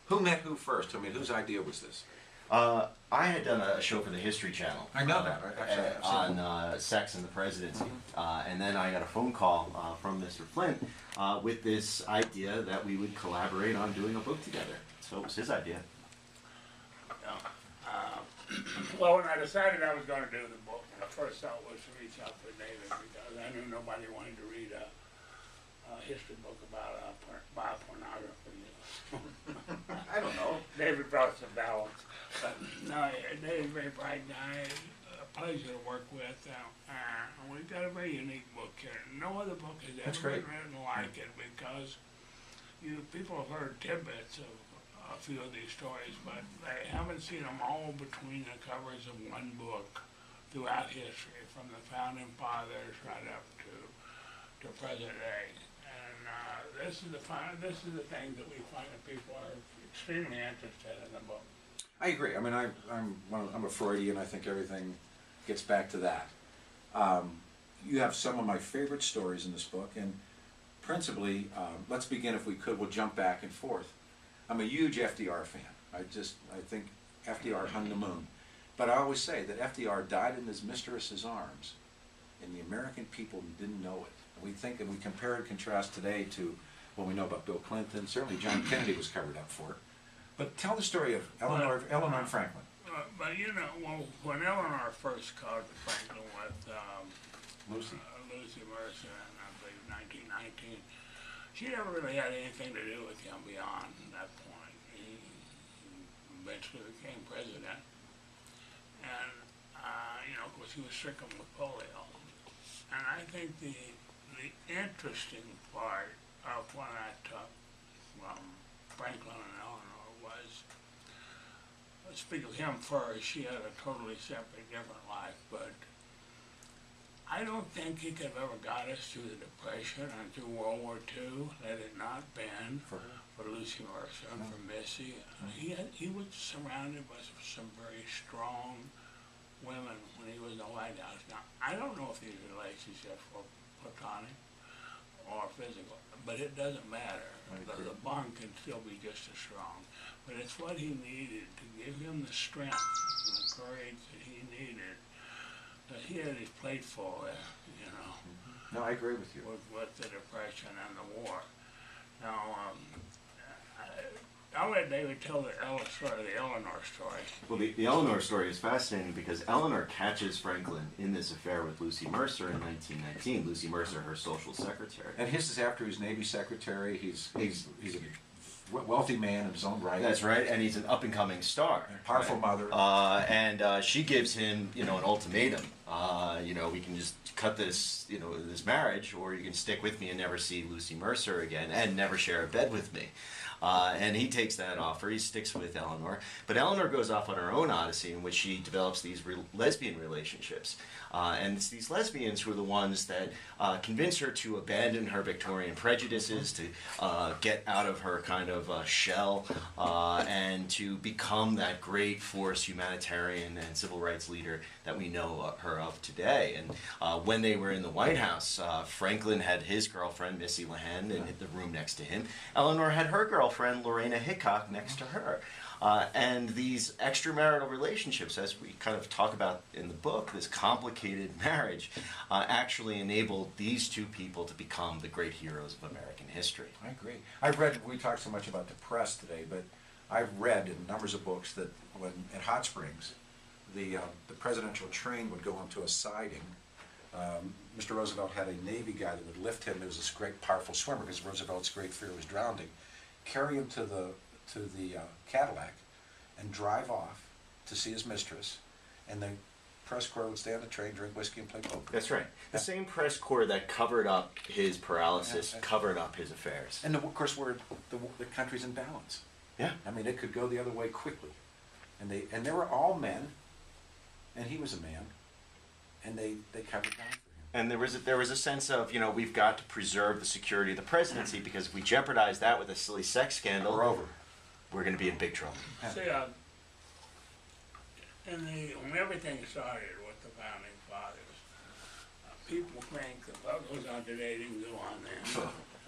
Who met who first? I mean, whose idea was this? I had done a show for the History Channel. I know that. Actually, on sex and the presidency. And then I got a phone call from Mr. Flynt with this idea that we would collaborate on doing a book together. So it was his idea. Well, when I decided I was going to do the book, my first thought was to reach out to David because I knew nobody wanted to read a history book about pornography. I don't know. David brought some balance. But no, David's a very bright guy, a pleasure to work with. We've got a very unique book here. No other book has ever been written like it because people have heard tidbits of a few of these stories, but they haven't seen them all between the covers of one book throughout history, from the founding fathers right up to present day. And this is the thing that we find that people are extremely interested in the book. I agree. I mean, I'm a Freudian. I think everything gets back to that. You have some of my favorite stories in this book, and principally, let's begin if we could. We'll jump back and forth. I'm a huge FDR fan. I think FDR hung the moon. But I always say that FDR died in his mistress's arms, and the American people didn't know it. And we think, and we compare and contrast today to what we know about Bill Clinton. Certainly John Kennedy was covered up for it. But tell the story of Eleanor and Franklin. But when Eleanor first called Franklin with Lucy Mercer in, I believe, 1919, she never really had anything to do with him beyond that point. He eventually became president. And, of course, he was stricken with polio. And I think the interesting part of what I took from Franklin and Eleanor was, let's speak of him first. She had a totally separate, different life, but I don't think he could have ever got us through the Depression and through World War II had it not been for Lucy Mercer and for Missy. He was surrounded by some very strong women when he was in the White House. Now, I don't know if these relationships were platonic or physical, but it doesn't matter. The bond can still be just as strong. But it's what he needed to give him the strength and the courage that he needed. He had his plate full, No, I agree with you. With the Depression and the war. Now, I'll let David tell the Eleanor story. Well, the Eleanor story is fascinating because Eleanor catches Franklin in this affair with Lucy Mercer in 1919. Lucy Mercer, her social secretary. And his is after he's Navy secretary. He's a wealthy man in his own right. That's right, and he's an up-and-coming star. A powerful mother. And she gives him, an ultimatum. We can just cut this, this marriage, or you can stick with me and never see Lucy Mercer again, and never share a bed with me. And he takes that offer. He sticks with Eleanor. But Eleanor goes off on her own odyssey in which she develops these lesbian relationships. And it's these lesbians who are the ones that convince her to abandon her Victorian prejudices, to get out of her kind of shell, and to become that great force humanitarian and civil rights leader that we know her of today. And when they were in the White House, Franklin had his girlfriend, Missy Lehand, in the room next to him. Eleanor had her girlfriend, Lorena Hickok, next to her. And these extramarital relationships, as we kind of talk about in the book, this complicated marriage, actually enabled these two people to become the great heroes of American history. I agree. I've read, we talked so much about the press today, but I've read in numbers of books that when at Hot Springs, the presidential train would go onto a siding. Mr. Roosevelt had a Navy guy that would lift him. He was this great, powerful swimmer because Roosevelt's great fear was drowning. Carry him to the Cadillac and drive off to see his mistress, and the press corps would stay on the train, drink whiskey, and play poker. That's right. The same press corps that covered up his paralysis covered up his affairs. And of course, the country's in balance. Yeah. I mean, it could go the other way quickly. And they were all men, and he was a man, and they covered down for him. And there was a sense of, we've got to preserve the security of the presidency, because if we jeopardize that with a silly sex scandal, we're over. We're going to be in big trouble. See, when everything started with the founding fathers, people think that what goes on today didn't go on then.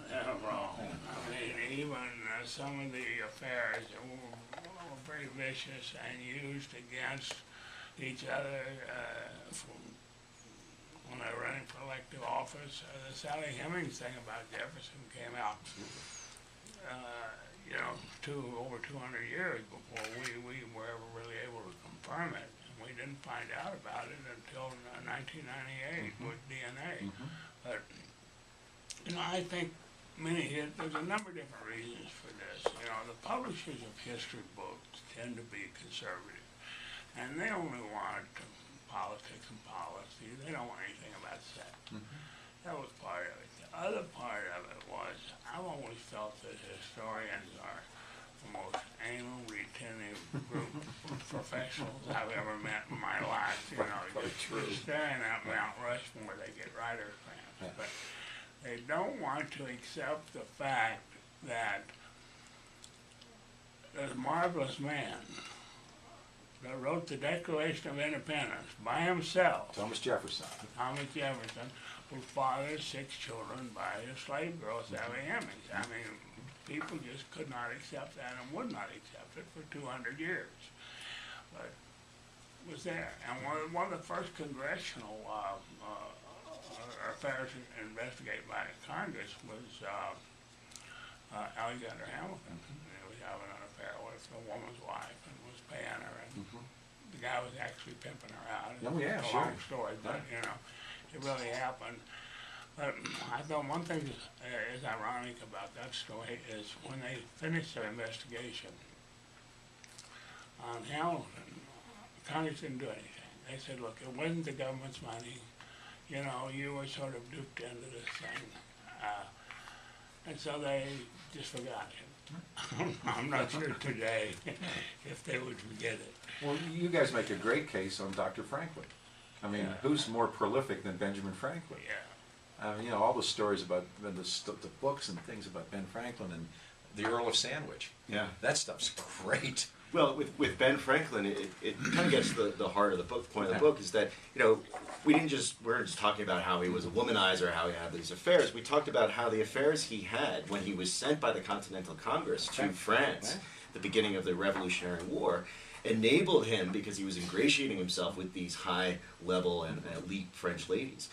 They're wrong. I mean, even some of the affairs that were very vicious and used against each other when they were running for elective office. The Sally Hemings thing about Jefferson came out, over 200 years before we were ever really able to confirm it. And we didn't find out about it until 1998 with DNA. But, I think there's a number of different reasons for this. The publishers of history books tend to be conservative, and they only want politics and policy. They don't want anything about sex. That was part of it. The other part of it was, I've always felt that historians are the most anal retentive group of professionals I've ever met in my life. Just staring at Mount Rushmore, they get writer's cramps. But they don't want to accept the fact that this marvelous man that wrote the Declaration of Independence by himself, Thomas Jefferson, who fathered 6 children by a slave girl, Sally Hemings. I mean, people just could not accept that and would not accept it for 200 years. But it was there. And one of the first congressional affairs investigated by Congress was Alexander Hamilton. He was having an affair with a woman's wife and was paying her, and the guy was actually pimping her out. Oh yeah, it's a long story, but it really happened. But I thought one thing that is ironic about that story is when they finished their investigation on Hamilton, Congress didn't do anything. They said, look, it wasn't the government's money. You were sort of duped into this thing. And so they just forgot it. I'm not sure today if they would forget it. Well, you guys make a great case on Dr. Franklin. I mean, who's more prolific than Benjamin Franklin? Yeah. All the stories about the books and things about Ben Franklin and the Earl of Sandwich. Yeah. That stuff's great. Well, with Ben Franklin, it kind of gets the heart of the book. The point of the book is that, we're just talking about how he was a womanizer, how he had these affairs. We talked about how the affairs he had when he was sent by the Continental Congress to France, the beginning of the Revolutionary War, enabled him, because he was ingratiating himself with these high-level and elite French ladies,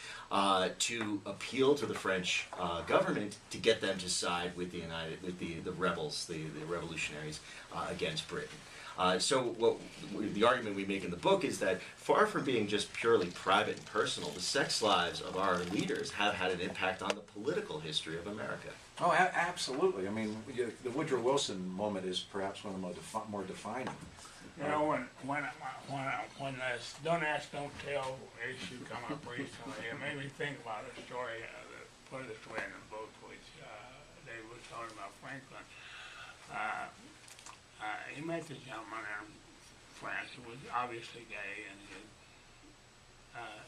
to appeal to the French government to get them to side with the rebels, the revolutionaries, against Britain. So the argument we make in the book is that far from being just purely private and personal, the sex lives of our leaders have had an impact on the political history of America. Oh, absolutely. I mean, the Woodrow Wilson moment is perhaps one of the more defining. When this Don't Ask, Don't Tell issue come up recently, it made me think about a story that put it this way in the book, which Dave was talking about Franklin. He met this gentleman in France who was obviously gay, and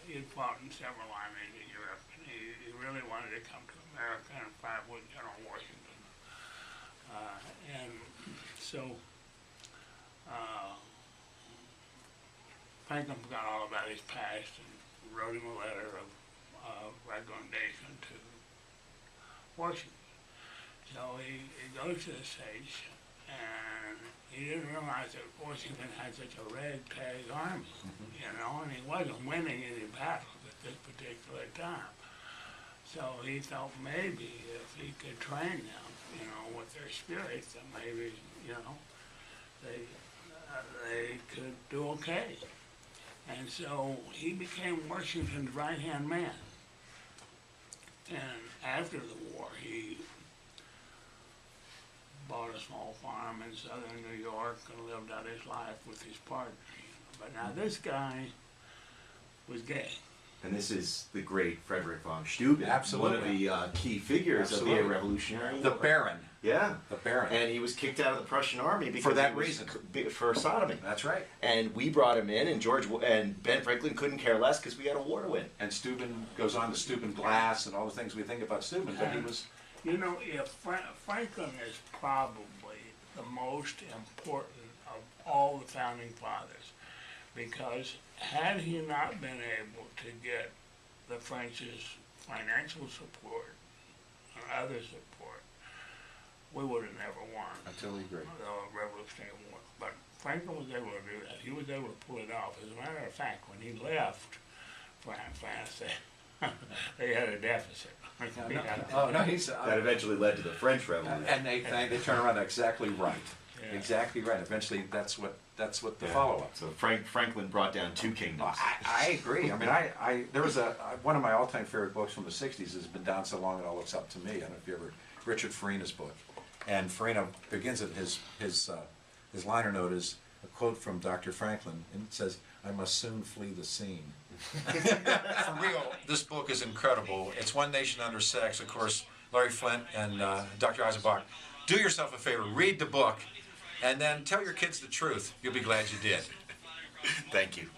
he had fought in several armies in Europe, and he really wanted to come to America and fight with General Washington. And so Franklin forgot all about his past and wrote him a letter of recommendation to Washington. So he goes to the States, and he didn't realize that Washington had such a ragtag army, and he wasn't winning any battles at this particular time. So he thought maybe if he could train them, with their spirits, then maybe, they could do okay. And so he became Washington's right-hand man. And after the war, he bought a small farm in southern New York and lived out his life with his partner. But now this guy was gay. And this is the great Frederick von Steuben, Absolutely. one of the key figures of the Revolutionary War. The Baron. Yeah. The Baron. And he was kicked out of the Prussian army because for that reason. For sodomy. That's right. And we brought him in, and Ben Franklin couldn't care less because we had a war to win. And Steuben goes on to Steuben glass and all the things we think about Steuben, but he was... Franklin is probably the most important of all the founding fathers, because had he not been able to get the French's financial support or other support, we would have never won I totally agree. the Revolutionary War. But Franklin was able to do that. He was able to pull it off. As a matter of fact, when he left France, they had a deficit. Oh, no, he's, That eventually led to the French Revolution. and they turn around exactly right. Yeah. Exactly right. Eventually, that's what the follow-up. So Franklin brought down two kingdoms. I agree. I mean, there was one of my all-time favorite books from the '60s has been down so long it all looks up to me. I don't know if you ever Richard Farina's book, and Farina begins it. His liner note is a quote from Dr. Franklin, and it says, "I must soon flee the scene." For real, this book is incredible. It's One Nation Under Sex. Of course, Larry Flynt and Dr. Eisenbach. Do yourself a favor, read the book, and then tell your kids the truth. You'll be glad you did. Thank you.